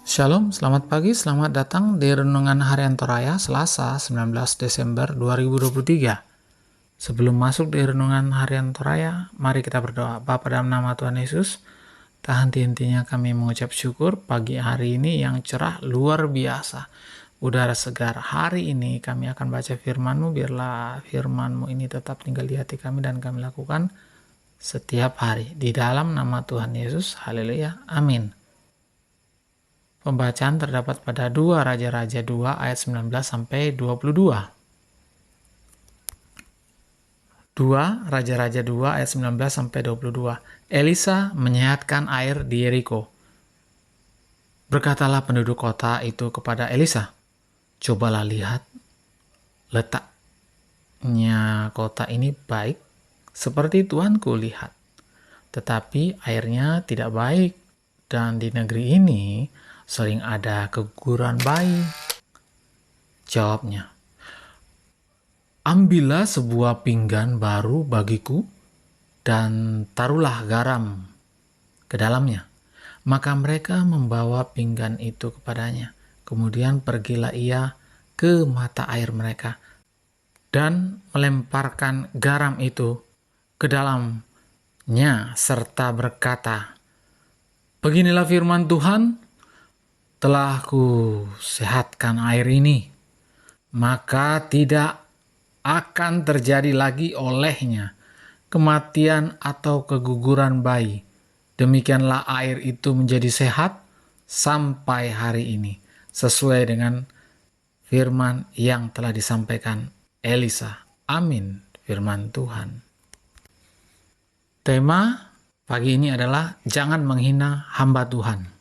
Shalom, selamat pagi, selamat datang di Renungan Harian Toraya Selasa 19 Desember 2023. Sebelum masuk di Renungan Harian Toraya, mari kita berdoa. Bapa dalam nama Tuhan Yesus, tak henti-hentinya kami mengucap syukur pagi hari ini yang cerah luar biasa. Udara segar hari ini kami akan baca firman-Mu, biarlah firman-Mu ini tetap tinggal di hati kami dan kami lakukan setiap hari. Di dalam nama Tuhan Yesus, haleluya, amin. Pembacaan terdapat pada 2 Raja-Raja 2 ayat 19 sampai 22. 2 Raja-Raja 2 ayat 19 sampai 22. Elisa menyehatkan air di Yeriko. Berkatalah penduduk kota itu kepada Elisa, "Cobalah lihat, letaknya kota ini baik seperti tuanku lihat. Tetapi airnya tidak baik, dan di negeri ini sering ada keguguran bayi." Jawabnya, "Ambillah sebuah pinggan baru bagiku dan taruhlah garam ke dalamnya." Maka mereka membawa pinggan itu kepadanya. Kemudian pergilah ia ke mata air mereka dan melemparkan garam itu ke dalamnya serta berkata, "Beginilah firman Tuhan, telah kusehatkan air ini, maka tidak akan terjadi lagi olehnya kematian atau keguguran bayi. Demikianlah air itu menjadi sehat sampai hari ini, sesuai dengan firman yang telah disampaikan Elisa." Amin, firman Tuhan. Tema pagi ini adalah jangan menghina hamba Tuhan.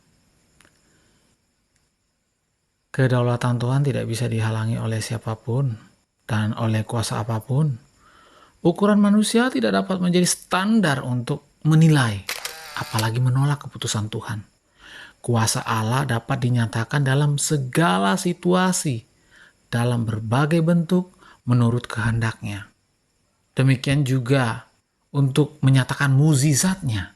Kedaulatan Tuhan tidak bisa dihalangi oleh siapapun dan oleh kuasa apapun. Ukuran manusia tidak dapat menjadi standar untuk menilai, apalagi menolak keputusan Tuhan. Kuasa Allah dapat dinyatakan dalam segala situasi, dalam berbagai bentuk, menurut kehendak-Nya. Demikian juga untuk menyatakan mukjizat-Nya.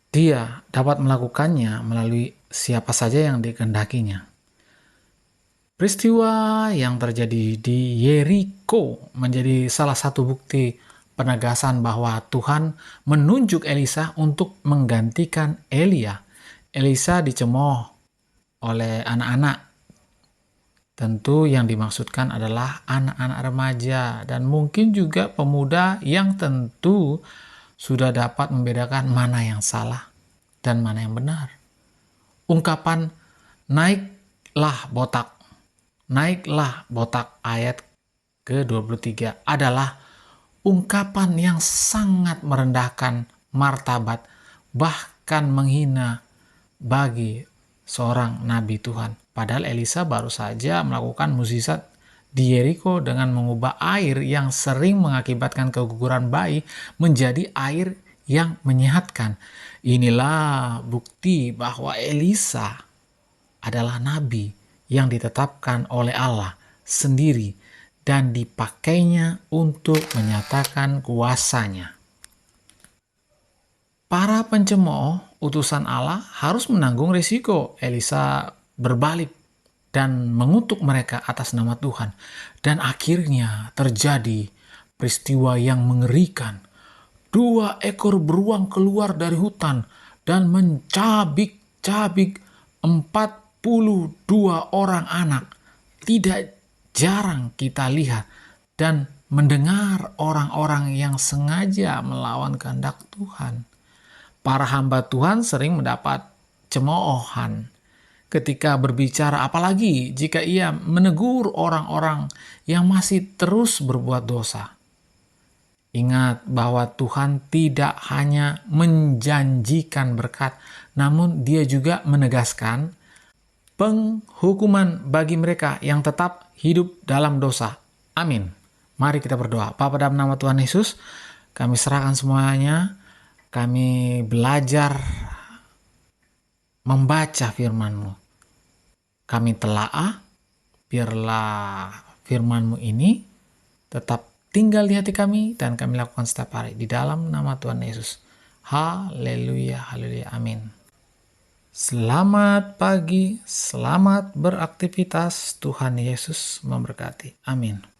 Dia dapat melakukannya melalui siapa saja yang dikehendakinya. Peristiwa yang terjadi di Yeriko menjadi salah satu bukti penegasan bahwa Tuhan menunjuk Elisa untuk menggantikan Elia. Elisa dicemooh oleh anak-anak. Tentu yang dimaksudkan adalah anak-anak remaja dan mungkin juga pemuda yang tentu sudah dapat membedakan mana yang salah dan mana yang benar. Ungkapan naiklah botak ayat ke-23 adalah ungkapan yang sangat merendahkan martabat, bahkan menghina bagi seorang nabi Tuhan. Padahal Elisa baru saja melakukan mukjizat di Yeriko dengan mengubah air yang sering mengakibatkan keguguran bayi menjadi air yang menyehatkan. Inilah bukti bahwa Elisa adalah nabi yang ditetapkan oleh Allah sendiri dan dipakainya untuk menyatakan kuasa-Nya. Para pencemooh utusan Allah harus menanggung risiko. Elisa berbalik dan mengutuk mereka atas nama Tuhan. Dan akhirnya terjadi peristiwa yang mengerikan. 2 ekor beruang keluar dari hutan dan mencabik-cabik 42 orang anak. Tidak jarang kita lihat dan mendengar orang-orang yang sengaja melawan kehendak Tuhan. Para hamba Tuhan sering mendapat cemoohan ketika berbicara, apalagi jika ia menegur orang-orang yang masih terus berbuat dosa. Ingat bahwa Tuhan tidak hanya menjanjikan berkat, namun Dia juga menegaskan penghukuman bagi mereka yang tetap hidup dalam dosa. Amin. Mari kita berdoa. Bapa dalam nama Tuhan Yesus, kami serahkan semuanya. Kami belajar membaca firman-Mu. Kami telaah, biarlah firman-Mu ini tetap tinggal di hati kami dan kami lakukan setiap hari. Di dalam nama Tuhan Yesus. Haleluya, haleluya, amin. Selamat pagi, selamat beraktivitas. Tuhan Yesus memberkati. Amin.